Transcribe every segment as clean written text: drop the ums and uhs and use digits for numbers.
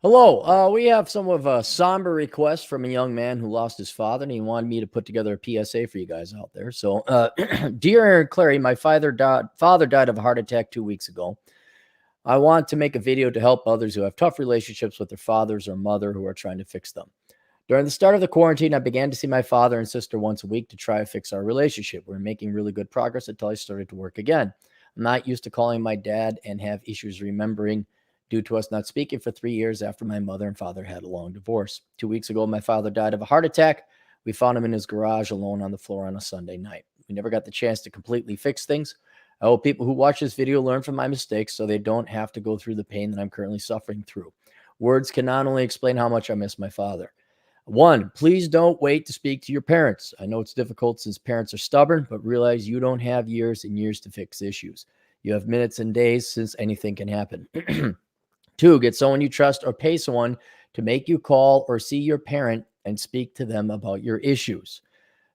Hello. We have some of a somber request from a young man who lost his father, and he wanted me to put together a PSA for you guys out there. So, dear Clary, my father died of a heart attack 2 weeks ago. I want to make a video to help others who have tough relationships with their fathers or mother who are trying to fix them. During the start of the quarantine, I began to see my father and sister once a week to try to fix our relationship. We're making really good progress until I started to work again. I'm not used to calling my dad and have issues remembering due to us not speaking for 3 years after my mother and father had a long divorce. 2 weeks ago, my father died of a heart attack. We found him in his garage alone on the floor on a Sunday night. We never got the chance to completely fix things. I hope people who watch this video learn from my mistakes so they don't have to go through the pain that I'm currently suffering through. Words can not only explain how much I miss my father. 1, please don't wait to speak to your parents. I know it's difficult since parents are stubborn, but realize you don't have years and years to fix issues. You have minutes and days since anything can happen. 2, get someone you trust or pay someone to make you call or see your parent and speak to them about your issues.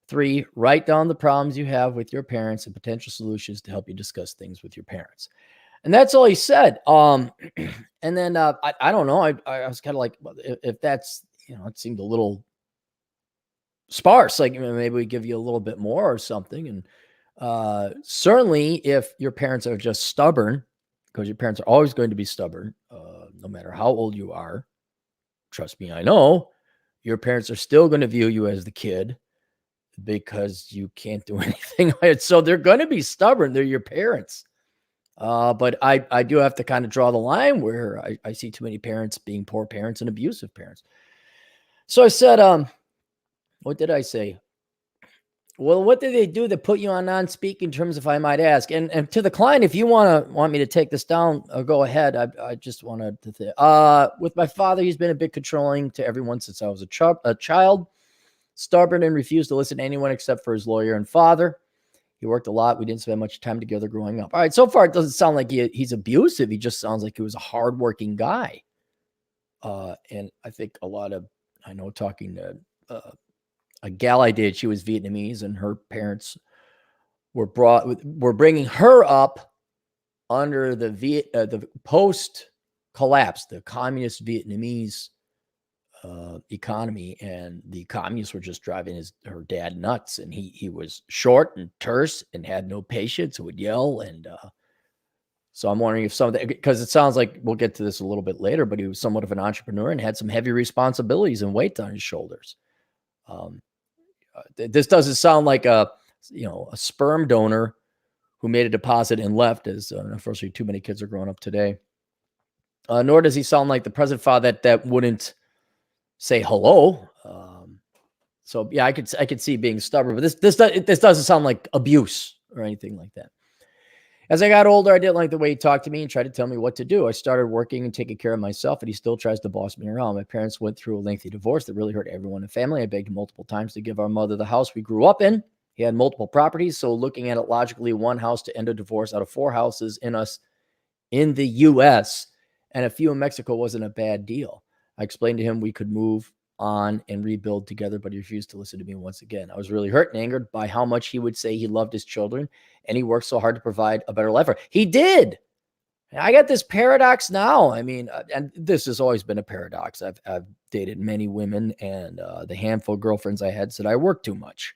3, write down the problems you have with your parents and potential solutions to help you discuss things with your parents. And that's all he said. And then I don't know. I was kind of like, if that's, it seemed a little sparse. Like maybe we give you a little bit more or something. And certainly, if your parents are just stubborn, because your parents are always going to be stubborn, no matter how old you are. Trust me, I know. Your parents are still going to view you as the kid because you can't do anything. So they're going to be stubborn. They're your parents. But I do have to kind of draw the line where I see too many parents being poor parents and abusive parents. So I said, what did I say? Well, what did they do that put you on non-speaking terms, if I might ask? And to the client, if you want me to take this down, go ahead. I just wanted to say, with my father, he's been a bit controlling to everyone since I was a child, stubborn and refused to listen to anyone except for his lawyer and father. He worked a lot. We didn't spend much time together growing up. All right, so far it doesn't sound like he's abusive. He just sounds like he was a hardworking guy. And I think I know talking to a gal I did, she was Vietnamese, and her parents were bringing her up under the post collapse, the communist Vietnamese economy, and the communists were just driving her dad nuts. And he was short and terse and had no patience and would yell. And so I'm wondering if some of that, because it sounds like we'll get to this a little bit later, but he was somewhat of an entrepreneur and had some heavy responsibilities and weight on his shoulders. This doesn't sound like a sperm donor who made a deposit and left, as unfortunately too many kids are growing up today. Nor does he sound like the present father that wouldn't say hello. So yeah, I could see being stubborn, but this doesn't sound like abuse or anything like that. As I got older, I didn't like the way he talked to me and tried to tell me what to do. I started working and taking care of myself, and he still tries to boss me around. My parents went through a lengthy divorce that really hurt everyone in the family. I begged him multiple times to give our mother the house we grew up in. He had multiple properties, so looking at it logically, one house to end a divorce out of 4 houses in the U.S. and a few in Mexico wasn't a bad deal. I explained to him we could move on and rebuild together, but he refused to listen to me once again. I was really hurt and angered by how much he would say he loved his children and he worked so hard to provide a better life for. He did. I got this paradox now. I mean, and this has always been a paradox. I've dated many women, and the handful of girlfriends I had said I work too much.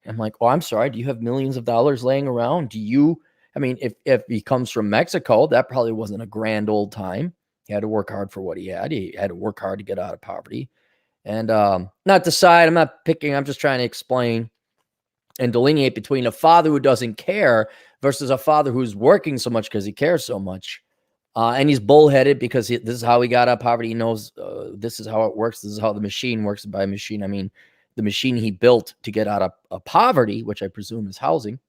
I'm like, oh, I'm sorry. Do you have millions of dollars laying around? I mean, if he comes from Mexico, that probably wasn't a grand old time. He had to work hard for what he had. He had to work hard to get out of poverty. And not the side, I'm not picking, I'm just trying to explain and delineate between a father who doesn't care versus a father who's working so much because he cares so much. And he's bullheaded because this is how he got out of poverty. He knows this is how it works. This is how the machine works. By machine, I mean the machine he built to get out of poverty, which I presume is housing.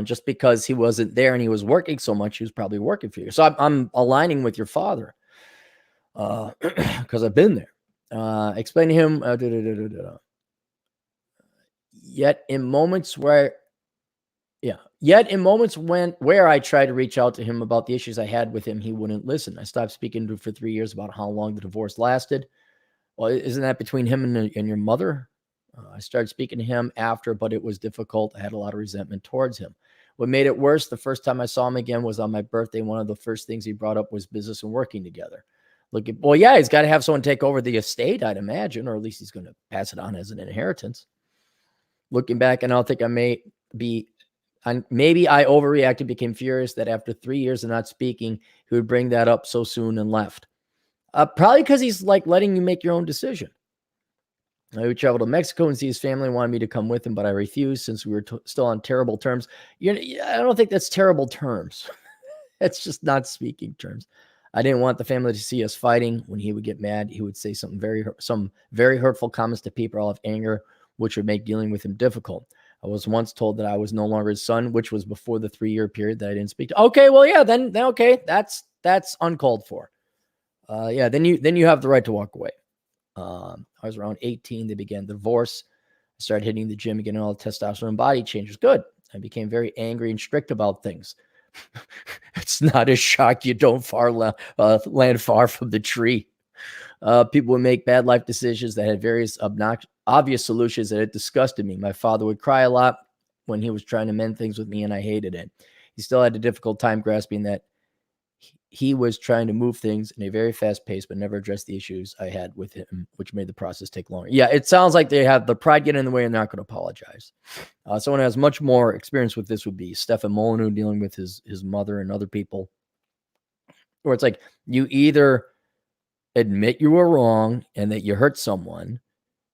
Just because he wasn't there and he was working so much, he was probably working for you. So I'm aligning with your father because I've been there. Explain to him, yet in moments where I tried to reach out to him about the issues I had with him, he wouldn't listen. I stopped speaking to him for 3 years about how long the divorce lasted. Well, isn't that between him and your mother? I started speaking to him after, but it was difficult. I had a lot of resentment towards him. What made it worse, the first time I saw him again was on my birthday. One of the first things he brought up was business and working together. Well, yeah, he's got to have someone take over the estate, I'd imagine, or at least he's going to pass it on as an inheritance. Looking back, and I don't think maybe I overreacted, became furious that after 3 years of not speaking, he would bring that up so soon and left. Probably because he's like letting you make your own decision. I would travel to Mexico and see his family, wanted me to come with him, but I refused since we were still on terrible terms. I don't think that's terrible terms. It's just not speaking terms. I didn't want the family to see us fighting. When he would get mad, he would say some very hurtful comments to people out of anger, which would make dealing with him difficult. I was once told that I was no longer his son, which was before the 3-year period that I didn't speak to. Okay, well, yeah, then okay, that's uncalled for. Yeah, then you have the right to walk away. I was around 18. They began the divorce. I started hitting the gym again, and all the testosterone and body changes. Good. I became very angry and strict about things. It's not a shock you don't land far from the tree. People would make bad life decisions that had various obvious solutions, that it disgusted me. My father would cry a lot when he was trying to mend things with me, and I hated it. He still had a difficult time grasping that he was trying to move things in a very fast pace, but never addressed the issues I had with him, which made the process take longer. Yeah, it sounds like they have the pride get in the way and they're not going to apologize. Someone who has much more experience with this would be Stefan Molyneux, dealing with his mother and other people, where it's like you either admit you were wrong and that you hurt someone,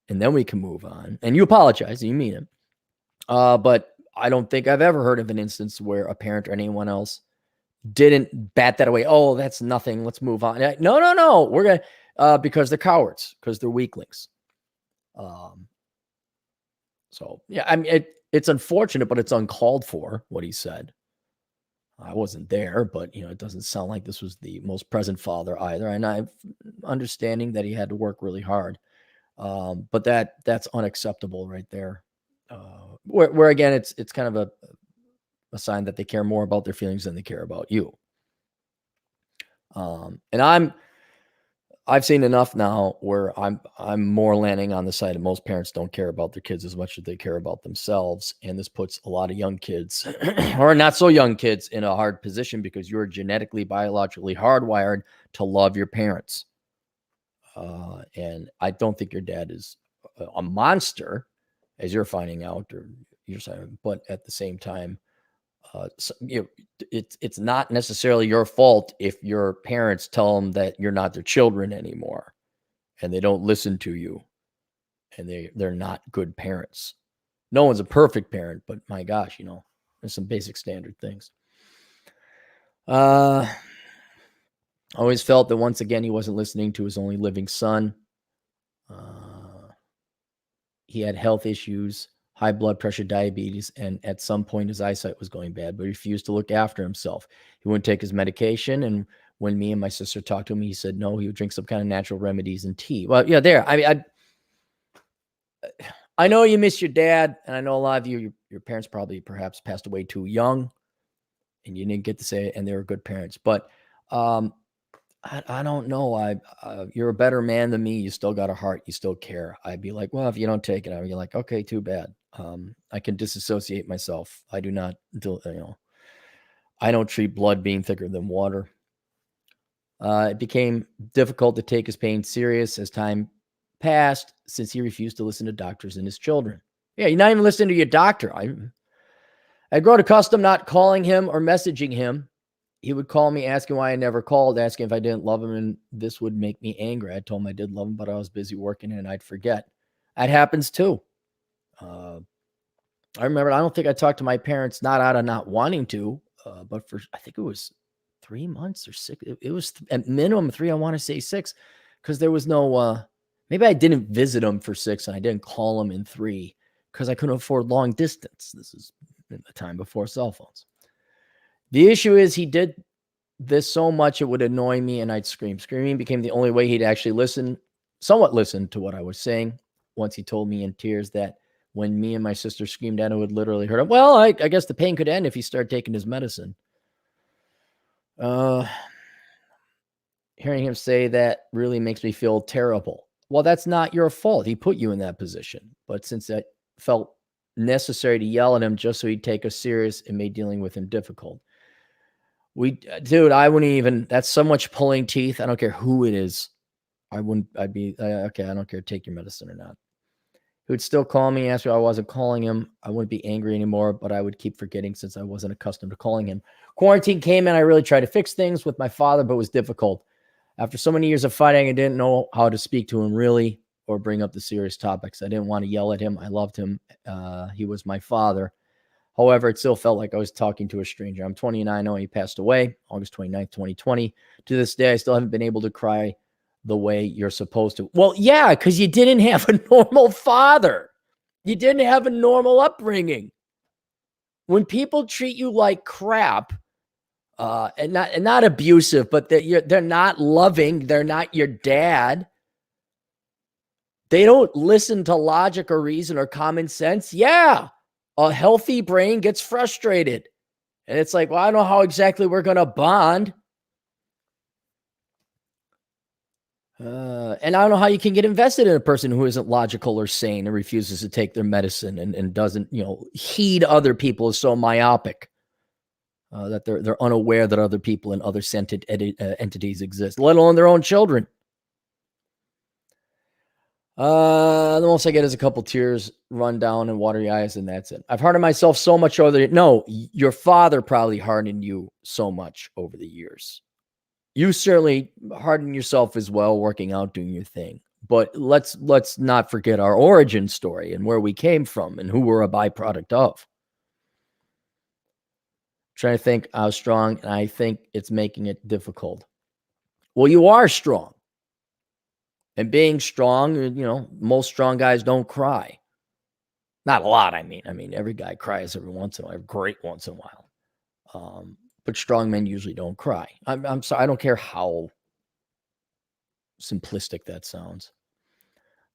and then we can move on, and you apologize and you mean it. But I don't think I've ever heard of an instance where a parent or anyone else didn't bat that away. Oh, that's nothing. Let's move on. No. We're going to, because they're cowards, because they're weaklings. So yeah, I mean, it's unfortunate, but it's uncalled for what he said. I wasn't there, but it doesn't sound like this was the most present father either. And I'm understanding that he had to work really hard. But that's unacceptable right there. Where again, it's kind of a sign that they care more about their feelings than they care about you. And I've seen enough now where I'm more landing on the side of most parents don't care about their kids as much as they care about themselves. And this puts a lot of young kids or not so young kids in a hard position, because you're genetically, biologically hardwired to love your parents. And I don't think your dad is a monster, as you're finding out, or you're saying, but at the same time, it's not necessarily your fault if your parents tell them that you're not their children anymore, and they don't listen to you, and they're not good parents. No one's a perfect parent, but my gosh, there's some basic standard things. I always felt that once again he wasn't listening to his only living son. He had health issues, high blood pressure, diabetes, and at some point his eyesight was going bad, but he refused to look after himself. He wouldn't take his medication, and when me and my sister talked to him, he said no, he would drink some kind of natural remedies and tea. Well, yeah, there. I mean, I know you miss your dad, and I know a lot of your parents perhaps passed away too young, and you didn't get to say it, and they were good parents. But I don't know. You're a better man than me. You still got a heart. You still care. I'd be like, well, if you don't take it, I'd be like, okay, too bad. I can disassociate myself. I do not, I don't treat blood being thicker than water. It became difficult to take his pain serious as time passed, since he refused to listen to doctors and his children. Yeah, you're not even listening to your doctor. I grown accustomed not calling him or messaging him. He would call me asking why I never called, asking if I didn't love him, and this would make me angry. I told him I did love him, but I was busy working and I'd forget. That happens too. I remember, I don't think I talked to my parents, not out of not wanting to, but for, I think it was 3 months or 6. It was at minimum 3. I want to say 6, because there was no, maybe I didn't visit them for 6 and I didn't call them in 3 because I couldn't afford long distance. This is in the time before cell phones. The issue is he did this so much it would annoy me and I'd scream. Screaming became the only way he'd actually somewhat listen to what I was saying. Once he told me in tears that when me and my sister screamed at him, it would literally hurt him. Well, I guess the pain could end if he started taking his medicine. Hearing him say that really makes me feel terrible. Well, that's not your fault. He put you in that position. But since I felt necessary to yell at him just so he'd take us serious, it made dealing with him difficult. Dude, I wouldn't even, that's so much pulling teeth. I don't care who it is. I'd be, okay, I don't care. Take your medicine or not. He would still call me, ask me why I wasn't calling him. I wouldn't be angry anymore, but I would keep forgetting since I wasn't accustomed to calling him. Quarantine came in. I really tried to fix things with my father, but it was difficult. After so many years of fighting, I didn't know how to speak to him really or bring up the serious topics. I didn't want to yell at him. I loved him. He was my father. However, it still felt like I was talking to a stranger. I'm 29 now. He passed away August 29th, 2020. To this day, I still haven't been able to cry the way you're supposed to. Well, yeah, because you didn't have a normal father. You didn't have a normal upbringing. When people treat you like crap, and not abusive, but they're not loving, they're not your dad. They don't listen to logic or reason or common sense. Yeah, a healthy brain gets frustrated. And it's like, well, I don't know how exactly we're going to bond. And I don't know how you can get invested in a person who isn't logical or sane and refuses to take their medicine and doesn't, heed other people, is so myopic that they're unaware that other people and other sentient entities exist, let alone their own children. The most I get is a couple tears run down and watery eyes, and that's it. I've hardened myself so much over the. No, your father probably hardened you so much over the years. You certainly hardened yourself as well, working out, doing your thing. But let's not forget our origin story and where we came from and who we're a byproduct of. I'm trying to think how strong, and I think it's making it difficult. Well, you are strong. And being strong, most strong guys don't cry. Not a lot, I mean. Every guy cries every once in a while, great once in a while. But strong men usually don't cry. I'm sorry, I don't care how simplistic that sounds.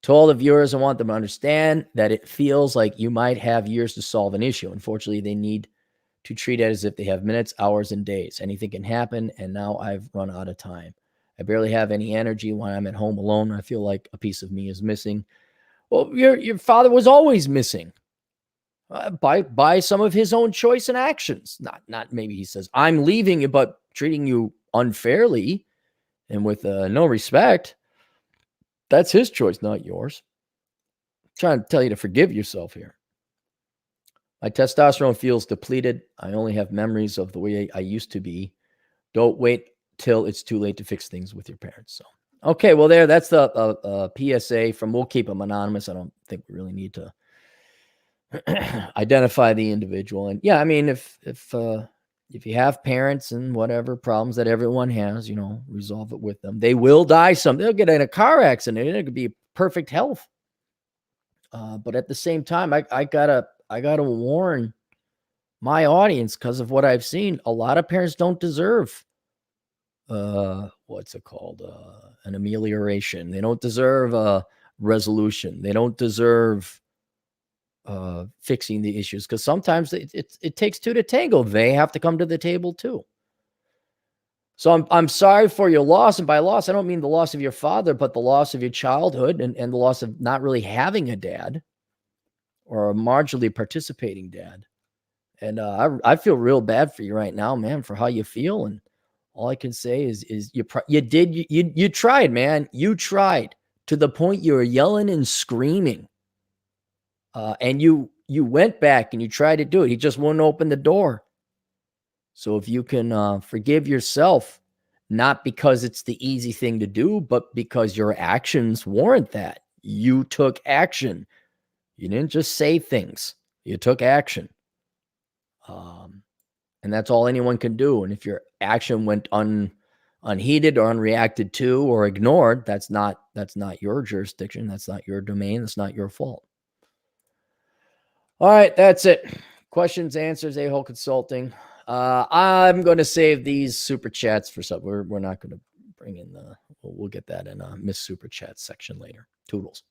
To all the viewers, I want them to understand that it feels like you might have years to solve an issue. Unfortunately, they need to treat it as if they have minutes, hours, and days. Anything can happen, and now I've run out of time. I barely have any energy when I'm at home alone. I feel like a piece of me is missing. Well, your father was always missing by some of his own choice and actions. Not maybe he says, I'm leaving you, but treating you unfairly and with no respect. That's his choice, not yours. I'm trying to tell you to forgive yourself here. My testosterone feels depleted. I only have memories of the way I used to be. Don't wait till it's too late to fix things with your parents. So, okay, well, that's the PSA from. We'll keep them anonymous. I don't think we really need to identify the individual. And yeah, I mean, if you have parents and whatever problems that everyone has, resolve it with them. They will die some. They'll get in a car accident. It could be perfect health. But at the same time, I gotta warn my audience, because of what I've seen. A lot of parents don't deserve what's it called? An amelioration. They don't deserve a resolution. They don't deserve fixing the issues, because sometimes it takes two to tango. They have to come to the table too. So I'm sorry for your loss. And by loss, I don't mean the loss of your father, but the loss of your childhood and the loss of not really having a dad or a marginally participating dad. And I feel real bad for you right now, man, for how you feel. And all I can say is you tried, man. You tried to the point you were yelling and screaming. And you went back and you tried to do it. He just wouldn't open the door. So if you can forgive yourself, not because it's the easy thing to do, but because your actions warrant that. You took action. You didn't just say things. You took action. And that's all anyone can do. And if your action went unheeded or unreacted to or ignored, that's not your jurisdiction. That's not your domain. That's not your fault. All right, that's it. Questions, answers, A-Hole Consulting. I'm going to save these super chats for something. We're not going to bring in we'll get that in Miss Super Chat section later. Toodles.